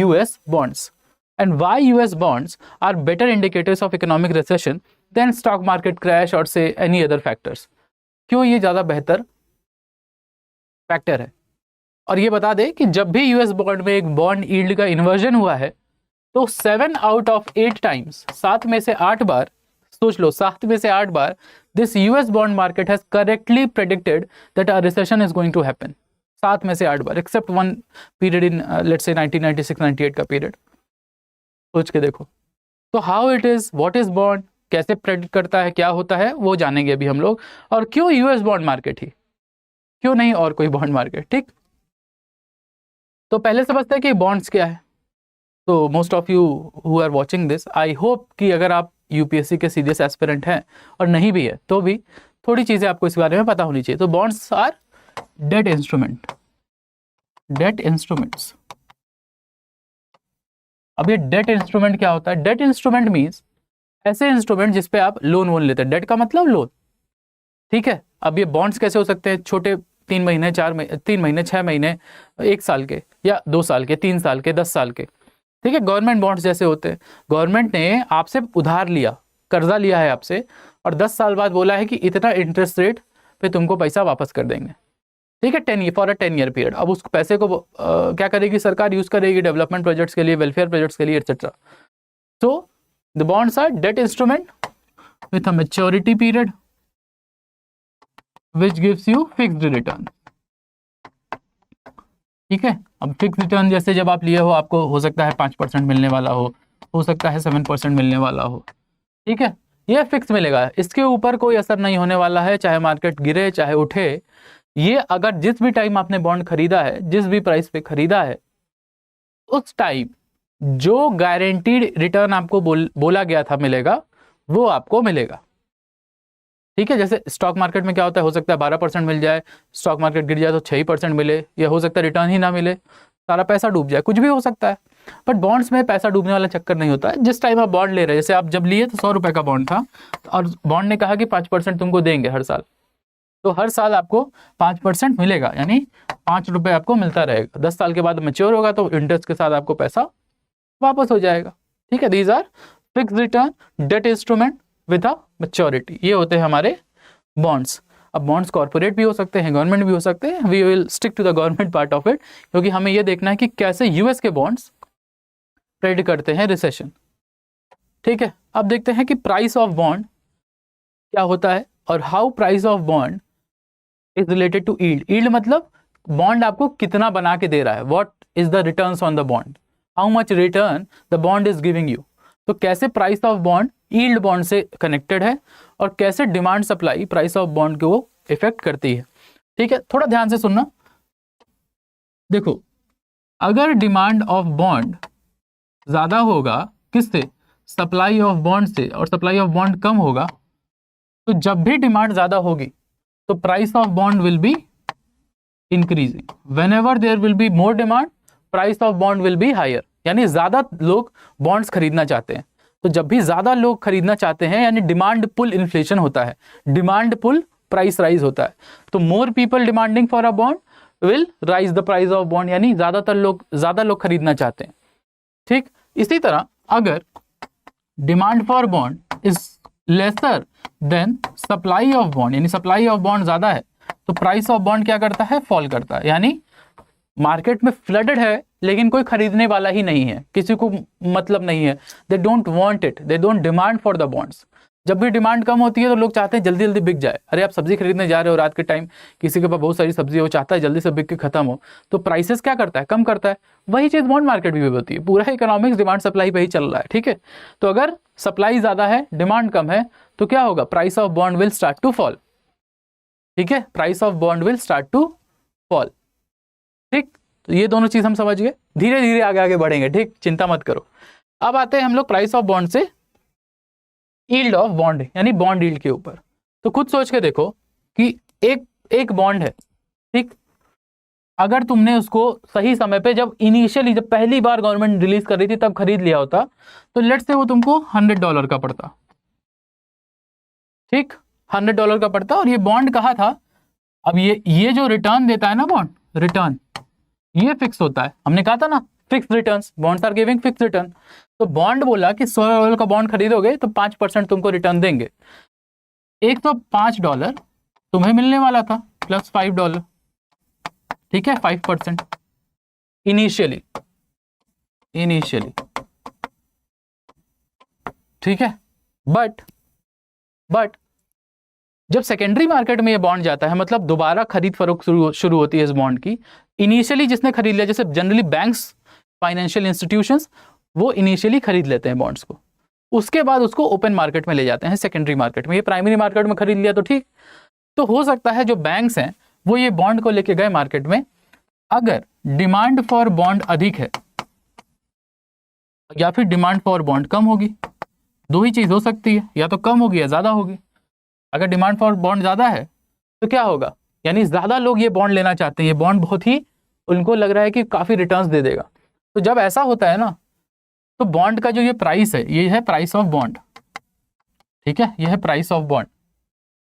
US bonds. And why US bonds are better indicators of economic recession than stock market crash or say any other factors. क्यों ये ज़्यादा बेहतर factor है? और ये बता दे कि जब भी यूएस बॉन्ड में एक बॉन्ड यील्ड का इन्वर्जन हुआ है तो 7 आउट ऑफ 8 टाइम्स, 7 में से 8 बार, सोच लो 7 में से 8 बार, this US bond market has correctly predicted that a recession is going to happen. 7 में से 8 बार, except one period in let's say 1996-98 का पीरियड. सोच के देखो. तो how it is, what is bond, कैसे प्रेडिक्ट करता है, क्या होता है, वो जानेंगे अभी हम लोग. और क्यों यूएस बॉन्ड मार्केट ही, क्यों नहीं और कोई बॉन्ड मार्केट. ठीक, तो पहले समझते हैं कि बॉन्ड्स क्या है. तो most of you who are watching this, I hope कि अगर आप यूपीएससी के सीरियस एस्पिरेंट हैं और नहीं भी है तो भी थोड़ी चीज़ें आपको इस बारे में पता होनी चाहिए. तो bonds are debt instrument, debt instruments. अब ये डेट इंस्ट्रूमेंट क्या होता है? डेट इंस्ट्रूमेंट मीन्स ऐसे इंस्ट्रूमेंट जिसपे आप लोन वोन लेते हैं. डेट का मतलब लोन, ठीक है. अब ये बॉन्ड्स कैसे हो सकते हैं? छोटे 3 महीने 3 महीने 6 महीने 1 साल के, या 2 साल के, 3 साल के, 10 साल के, ठीक है. गवर्नमेंट बॉन्ड्स जैसे होते हैं. गवर्नमेंट ने आपसे उधार लिया, कर्जा लिया है आपसे, और 10 साल बाद बोला है कि इतना इंटरेस्ट रेट पे तुमको पैसा वापस कर देंगे, ठीक है, 10 फॉर अ 10 ईयर पीरियड. अब उस पैसे को क्या करेगी सरकार? यूज करेगी डेवलपमेंट प्रोजेक्ट्स के लिए, वेलफेयर प्रोजेक्ट्स के लिए, etcetera. So the bonds are debt instrument with a maturity period which gives you fixed return. ठीक है. अब फिक्स रिटर्न जैसे जब आप लिए हो, आपको हो सकता है 5% मिलने वाला हो सकता है 7% मिलने वाला हो, ठीक है. ये फिक्स मिलेगा, इसके ऊपर कोई असर नहीं होने वाला है, चाहे मार्केट गिरे चाहे उठे. ये अगर जिस भी टाइम आपने बॉन्ड खरीदा है, जिस भी प्राइस पे खरीदा है, उस टाइम जो गारंटीड रिटर्न आपको बोला गया था मिलेगा, वो आपको मिलेगा, ठीक है. जैसे स्टॉक मार्केट में क्या होता है, हो सकता है 12% मिल जाए, स्टॉक मार्केट गिर जाए तो 6% मिले, या हो सकता है रिटर्न ही ना मिले, सारा पैसा डूब जाए, कुछ भी हो सकता है. बट बॉन्ड्स में पैसा डूबने वाला चक्कर नहीं होता है. जिस टाइम आप बॉन्ड ले रहे हैं, जैसे आप जब लिए तो 100 रुपये का बॉन्ड था, और बॉन्ड ने कहा कि 5% तुमको देंगे हर साल, तो हर साल आपको 5% मिलेगा, यानी 5 रुपये आपको मिलता रहेगा. 10 साल के बाद मैच्योर होगा तो इंटरेस्ट के साथ आपको पैसा वापस हो जाएगा, ठीक है. These are fix return debt instrument with a maturity. ये होते हैं हमारे बॉन्ड्स. अब बॉन्ड्स कॉर्पोरेट भी हो सकते हैं, गवर्नमेंट भी हो सकते हैं. We will stick to the government part of it, क्योंकि हमें ये देखना है कि कैसे यूएस के बॉन्ड्स प्रेडिक्ट करते हैं रिसेशन, ठीक है. अब देखते हैं कि प्राइस ऑफ बॉन्ड क्या होता है और how price of bond is related to yield. Yield मतलब बॉन्ड आपको कितना बना के दे रहा है, what is the returns on the bond, how much return the bond is giving you. तो कैसे price of bond yield bond से कनेक्टेड है, और कैसे demand supply price of bond को इफेक्ट करती है, ठीक है. थोड़ा ध्यान से सुनना. देखो, अगर डिमांड ऑफ बॉन्ड ज्यादा होगा किससे? सप्लाई ऑफ बॉन्ड से, और सप्लाई ऑफ बॉन्ड कम होगा, तो जब भी डिमांड ज्यादा होगी तो price of bond will be increasing. Whenever there will be more demand, price of bond will be higher. यानी ज्यादा लोग बॉन्ड्स खरीदना चाहते हैं, तो जब भी ज्यादा लोग खरीदना चाहते हैं, यानी डिमांड पुल इन्फ्लेशन होता है, डिमांड पुल प्राइस राइज होता है. तो more people demanding for a bond will rise the price of bond, यानी ज्यादा लोग खरीदना चाहते हैं, ठीक. इसी तरह अगर demand for bond is lesser than supply of bond, यानी सप्लाई ऑफ बॉन्ड ज्यादा है, तो प्राइस ऑफ बॉन्ड क्या करता है? फॉल करता है. यानी मार्केट में फ्लडेड है लेकिन कोई खरीदने वाला ही नहीं है, किसी को मतलब नहीं है, they don't want it, they don't demand for the bonds. जब भी डिमांड कम होती है तो लोग चाहते हैं जल्दी जल्दी बिक जाए. अरे आप सब्जी खरीदने जा रहे हो रात के टाइम, किसी के पास बहुत सारी सब्जी हो, चाहता है जल्दी से बिक के खत्म हो, तो प्राइसेस क्या करता है? कम करता है. वही चीज बॉन्ड मार्केट भी होती है. पूरा इकोनॉमिक्स डिमांड सप्लाई पे ही चल रहा है, ठीक है. तो अगर सप्लाई ज्यादा है, डिमांड कम है, तो क्या होगा? Price of bond will start to fall, ठीक है. Price of bond will start to fall, ठीक. तो ये दोनों चीज हम समझ गए, धीरे धीरे आगे आगे बढ़ेंगे, ठीक, चिंता मत करो. अब आते हैं हम लोग प्राइस ऑफ बॉन्ड से यील्ड ऑफ बॉन्ड, यानी बॉन्ड यील्ड के ऊपर. तो खुद सोच के देखो कि एक बॉन्ड है, ठीक. अगर तुमने उसको सही समय पे, जब पहली बार गवर्नमेंट रिलीज कर रही थी तब खरीद लिया होता, तो लेट्स से वो तुमको $100 का पड़ता, ठीक, $100 का पड़ता. और ये बॉन्ड कहा था, अब ये जो रिटर्न देता है ना बॉन्ड, रिटर्न ये फिक्स होता है. हमने कहा था ना fix returns, bonds are giving fix return. तो बॉन्ड बोला कि $100 का बॉन्ड खरीदोगे तो 5% तुमको रिटर्न देंगे। $105 तुम्हें मिलने वाला था प्लस $5, ठीक है, 5% इनिशियली, ठीक है। बट जब सेकेंडरी मार्केट में ये बॉन्ड जाता है, मतलब दोबारा खरीद फरोख्त शुरू होती है इस बॉन्ड की। इनिशियली जिसने खरीद लिया, जैसे जनरली बैंक्स, फाइनेंशियल इंस्टीट्यूशंस, वो इनिशियली खरीद लेते हैं बॉन्ड्स को, उसके बाद उसको ओपन मार्केट में ले जाते हैं, सेकेंडरी मार्केट में। ये प्राइमरी मार्केट में खरीद लिया तो ठीक। तो हो सकता है जो बैंक्स हैं वो ये बॉन्ड को लेके गए मार्केट में, अगर डिमांड फॉर बॉन्ड अधिक है या फिर डिमांड फॉर बॉन्ड कम होगी, दो ही चीज हो सकती है, या तो कम होगी या ज्यादा होगी। अगर डिमांड फॉर बॉन्ड ज्यादा है तो क्या होगा, यानी ज्यादा लोग ये बॉन्ड लेना चाहते हैं, ये बॉन्ड बहुत ही उनको लग रहा है कि काफी रिटर्न्स दे देगा। तो जब ऐसा होता है ना, तो बॉन्ड का जो ये प्राइस है, ये है प्राइस ऑफ बॉन्ड, ठीक है, ये है प्राइस ऑफ बॉन्ड,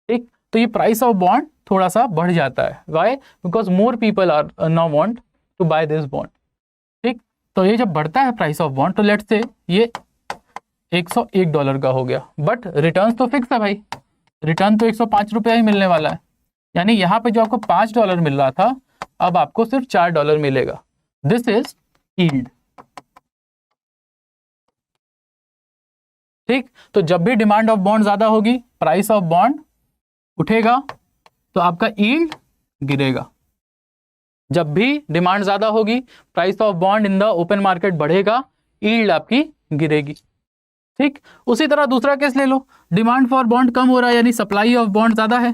ठीक। तो ये प्राइस ऑफ बॉन्ड थोड़ा सा बढ़ जाता है। Why? Because more people are now want to buy this bond, ठीक। तो ये जब बढ़ता है प्राइस ऑफ बॉन्ड, तो लेट्स से ये $101 का हो गया, बट रिटर्न तो फिक्स है भाई, रिटर्न तो $105 ही मिलने वाला है। यानी यहाँ पे जो आपको $5 मिल रहा था, अब आपको सिर्फ $4 मिलेगा। दिस इज यील्ड, ठीक। तो जब भी डिमांड ऑफ बॉन्ड ज्यादा होगी, प्राइस ऑफ बॉन्ड उठेगा, तो आपका यील्ड गिरेगा। जब भी डिमांड ज्यादा होगी, price of bond in the open market बढ़ेगा, यील्ड आपकी गिरेगी, ठीक। उसी तरह दूसरा केस ले लो, डिमांड फॉर बॉन्ड कम हो रहा है, यानी सप्लाई ऑफ बॉन्ड ज्यादा है।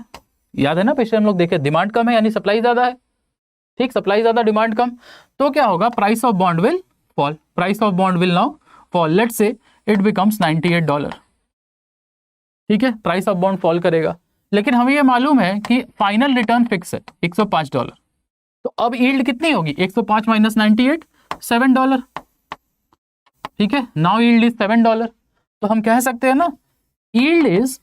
याद है ना, पिछले हम लोग देखे, डिमांड कम है यानी सप्लाई ज्यादा है, ठीक। सप्लाई ज्यादा, डिमांड कम, तो क्या होगा, price of bond will fall, price of bond will now fall. Let's say it becomes $98, ठीक है, प्राइस ऑफ बॉन्ड फॉल करेगा। लेकिन हमें ये मालूम है कि फाइनल रिटर्न फिक्स है $105, तो अब यील्ड कितनी होगी, 105 माइनस 98, $7, ठीक है। Now yield is $7। तो हम कह सकते हैं ना, yield is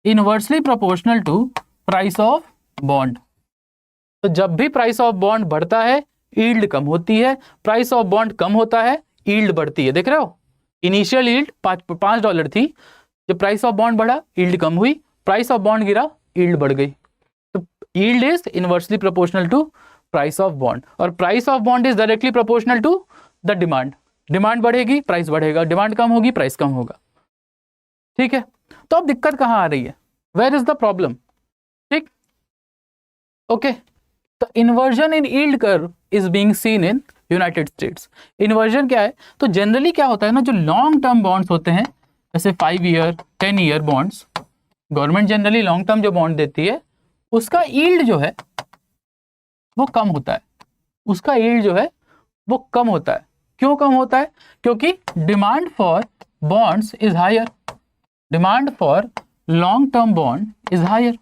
inversely proportional to price of bond. तो जब भी प्राइस ऑफ बॉन्ड बढ़ता है, यील्ड कम होती है, प्राइस ऑफ बॉन्ड कम होता है, यील्ड बढ़ती है। देख रहे हो, इनिशियल यील्ड $5 थी, जब प्राइस ऑफ बॉन्ड बढ़ा यील्ड कम हुई, प्राइस ऑफ बॉन्ड गिरा यील्ड बढ़ गई। तो yield is inversely proportional to price of bond, और price of bond is directly proportional to the demand. Demand बढ़ेगी प्राइस बढ़ेगा, डिमांड कम होगी प्राइस कम होगा, ठीक है। तो अब दिक्कत कहां आ रही है, वेयर इज द प्रॉब्लम, ठीक, ओके। तो inversion in yield curve is being seen in United states. Inversion क्या है, तो जनरली क्या होता है ना, जो लॉन्ग टर्म बॉन्ड्स होते हैं, जैसे 5 year 10 year bonds, government generally long term जो बॉन्ड देती है, उसका यील्ड जो है वो कम होता है, उसका यील्ड जो है वो कम होता है। क्यों कम होता है, क्योंकि demand for bonds is higher, demand for long term bond is higher,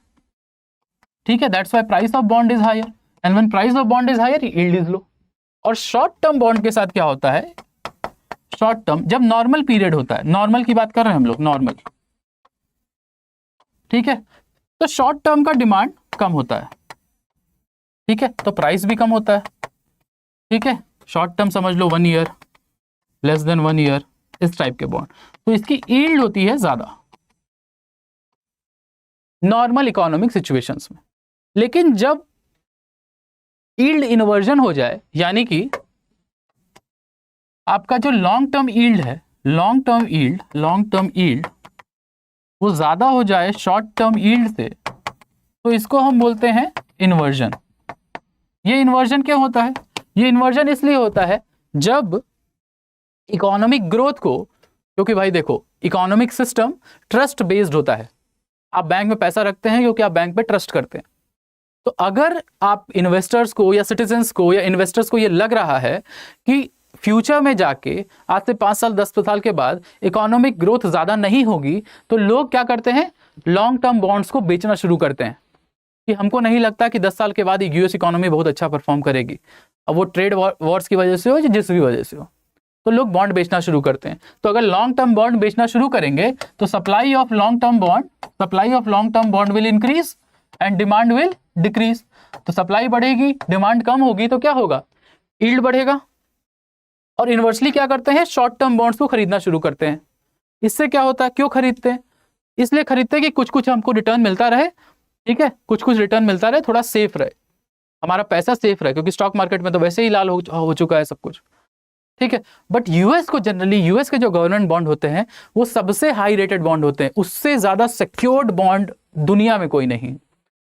ठीक है। That's why price of bond is higher, and when price of bond is higher, yield is low. और शॉर्ट टर्म बॉन्ड के साथ क्या होता है, short term जब normal period होता है, नॉर्मल की बात कर रहे हैं हम लोग, नॉर्मल, ठीक है, तो शॉर्ट टर्म का डिमांड कम होता है, ठीक है, तो प्राइस भी कम होता है, ठीक है। शॉर्ट टर्म समझ लो 1 ईयर, लेस देन 1 ईयर, इस टाइप के बॉन्ड, तो इसकी यील्ड होती है ज्यादा नॉर्मल इकोनॉमिक सिचुएशंस में। लेकिन जब यील्ड इन्वर्जन हो जाए, यानी कि आपका जो लॉन्ग टर्म यील्ड है, लॉन्ग टर्म यील्ड वो ज्यादा हो जाए शॉर्ट टर्म यील्ड से, तो इसको हम बोलते हैं इन्वर्जन। ये इन्वर्जन क्यों होता है, ये इन्वर्जन इसलिए होता है जब इकोनॉमिक ग्रोथ को, क्योंकि भाई देखो इकोनॉमिक सिस्टम ट्रस्ट बेस्ड होता है, आप बैंक में पैसा रखते हैं क्योंकि आप बैंक पे ट्रस्ट करते हैं। तो अगर आप इन्वेस्टर्स को या सिटीजन्स को या इन्वेस्टर्स को ये लग रहा है कि फ्यूचर में जाके आज से 5 साल 10 साल के बाद इकोनॉमिक ग्रोथ ज़्यादा नहीं होगी, तो लोग क्या करते हैं, लॉन्ग टर्म बॉन्ड्स को बेचना शुरू करते हैं कि हमको नहीं लगता कि 10 साल के बाद यूएस इकोनॉमी बहुत अच्छा परफॉर्म करेगी। अब वो ट्रेड वॉर्स की वजह से हो या जिस भी वजह से हो, तो लोग बॉन्ड बेचना शुरू करते हैं। तो अगर लॉन्ग टर्म बॉन्ड बेचना शुरू करेंगे तो supply of long term bond will increase and demand will decrease. तो सप्लाई बढ़ेगी, डिमांड कम होगी, तो क्या होगा, यील्ड बढ़ेगा, और इन्वर्सली क्या करते हैं, शॉर्ट टर्म बॉन्ड्स को खरीदना शुरू करते हैं। इससे क्या होता है, क्यों खरीदते हैं, इसलिए खरीदते हैं कि कुछ कुछ हमको रिटर्न मिलता रहे, ठीक है, कुछ कुछ रिटर्न मिलता रहे, थोड़ा सेफ रहे, हमारा पैसा सेफ रहे, क्योंकि स्टॉक मार्केट में तो वैसे ही लाल हो चुका है सब कुछ, ठीक है। बट यूएस को जनरली, यूएस के जो गवर्नमेंट बॉन्ड होते हैं वो सबसे हाई रेटेड बॉन्ड होते हैं, उससे ज्यादा सिक्योर्ड बॉन्ड दुनिया में कोई नहीं।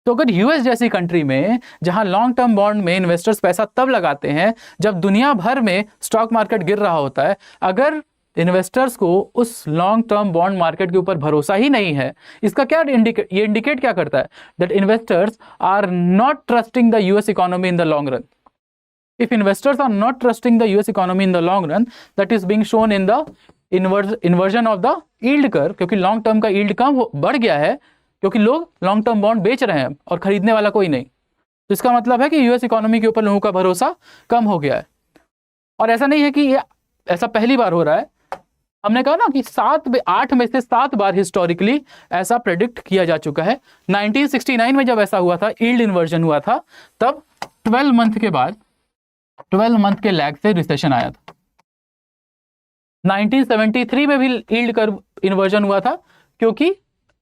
तो अगर यूएस जैसी कंट्री में जहां लॉन्ग टर्म बॉन्ड में इन्वेस्टर्स पैसा तब लगाते हैं जब दुनिया भर में स्टॉक मार्केट गिर रहा होता है, अगर इन्वेस्टर्स को उस लॉन्ग टर्म बॉन्ड मार्केट के ऊपर भरोसा ही नहीं है, इसका क्या ये इंडिकेट क्या करता है, that investors are not trusting the US economy in the long run. If investors are not trusting the US economy in the long run, that is being shown in the inversion of the yield curve, क्योंकि long term का yield कम बढ़ गया है, क्योंकि लोग long term bond बेच रहे हैं और खरीदने वाला कोई नहीं। तो इसका मतलब है कि यूएस इकोनॉमी के ऊपर लोगों का भरोसा कम हो गया है। और ऐसा नहीं है कि ये ऐसा पहली बार हो रहा है, हमने कहा ना कि 8 में से 7 बार हिस्टोरिकली ऐसा प्रेडिक्ट किया जा चुका है। 1969 में जब ऐसा हुआ था, यील्ड इन्वर्जन हुआ था, तब 12 मंथ के बाद 12 मंथ के लैग से रिसेशन आया था। 1973 में भी यील्ड कर्व इन्वर्जन हुआ था, क्योंकि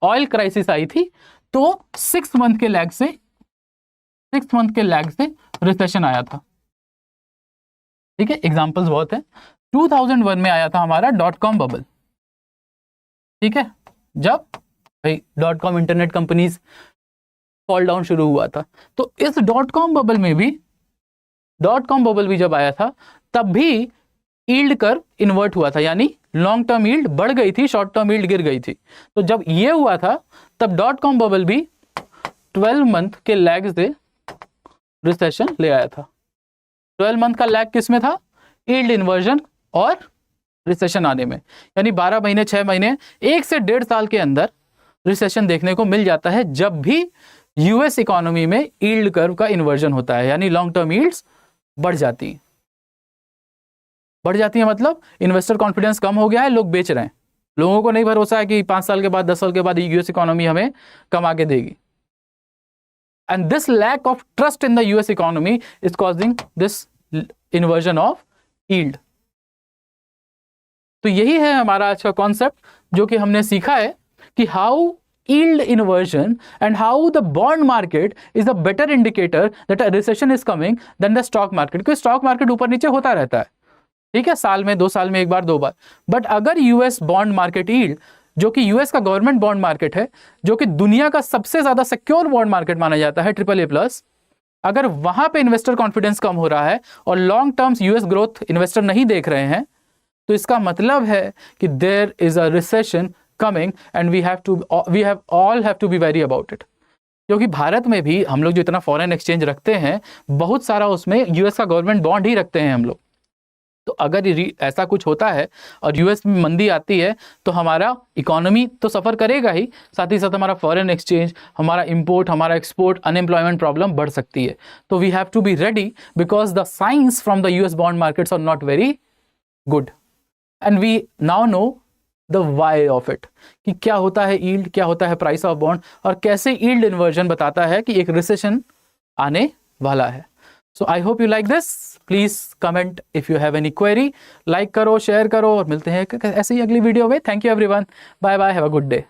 ऑयल क्राइसिस आई थी, तो 6 मंथ के लैग से रिसेशन आया था, ठीक है। एग्जांपल्स बहुत है। 2001 में आया था हमारा .com बबल, ठीक है, जब भाई .com internet companies fall down शुरू हुआ था। तो इस .com बबल में भी, .com बबल भी जब आया था तब भी यील्ड कर्व इन्वर्ट हुआ था, यानी लॉन्ग टर्म यील्ड बढ़ गई थी, शॉर्ट टर्म यील्ड गिर गई थी। तो जब ये हुआ था तब .com बबल भी 12 मंथ के लैग से रिसेशन ले आया था। 12 मंथ का लैग किस में था, यील्ड इन्वर्जन और रिसेशन आने में, यानी 12 महीने 6 महीने 1 से 1.5 साल के अंदर रिसेशन देखने को मिल जाता है, जब भी यूएस इकोनॉमी में यील्ड कर्व का इन्वर्जन होता है, यानी लॉन्ग टर्म यील्ड्स बढ़ जाती है। मतलब इन्वेस्टर कॉन्फिडेंस कम हो गया है, लोग बेच रहे हैं, लोगों को नहीं भरोसा है कि 5 साल के बाद 10 साल के बाद यूएस इकोनॉमी हमें कमा के देगी। And this lack of trust in the US economy is causing this inversion of yield. तो यही है हमारा आज का कॉन्सेप्ट, जो कि हमने सीखा है कि how yield inversion and how the bond market is a better indicator that a recession is coming than the stock market, क्योंकि स्टॉक मार्केट ऊपर नीचे होता रहता है, ठीक है, साल में 2 साल में 1 बार 2 बार। बट अगर यूएस बॉन्ड मार्केट यील्ड, जो कि यूएस का गवर्नमेंट बॉन्ड मार्केट है, जो कि दुनिया का सबसे ज्यादा सिक्योर बॉन्ड मार्केट माना जाता है, AAA+, अगर वहां पे इन्वेस्टर कॉन्फिडेंस कम हो रहा है और long terms US growth investor नहीं देख रहे हैं, तो इसका मतलब है कि there is a recession coming and we all have to be wary about it। क्योंकि भारत में भी हम लोग जो इतना फॉरेन एक्सचेंज रखते हैं, बहुत सारा उसमें यूएस का गवर्नमेंट बॉन्ड ही रखते हैं हम लोग। तो अगर ऐसा कुछ होता है और यूएस में मंदी आती है, तो हमारा इकोनॉमी तो सफ़र करेगा ही, साथ ही साथ हमारा फॉरेन एक्सचेंज, हमारा इंपोर्ट, हमारा एक्सपोर्ट, अनएम्प्लॉयमेंट प्रॉब्लम बढ़ सकती है। तो we have to be ready, because the signs from the US bond markets are not very good, and we now know the why of it, कि क्या होता है यील्ड, क्या होता है प्राइस ऑफ बॉन्ड, और कैसे यील्ड इन्वर्जन बताता है कि एक रिसेशन आने वाला है। So I hope you like this. Please comment if you have any query, like करो, शेयर करो, और मिलते हैं ऐसे ही अगली वीडियो में। Thank you everyone, bye bye, have a good day.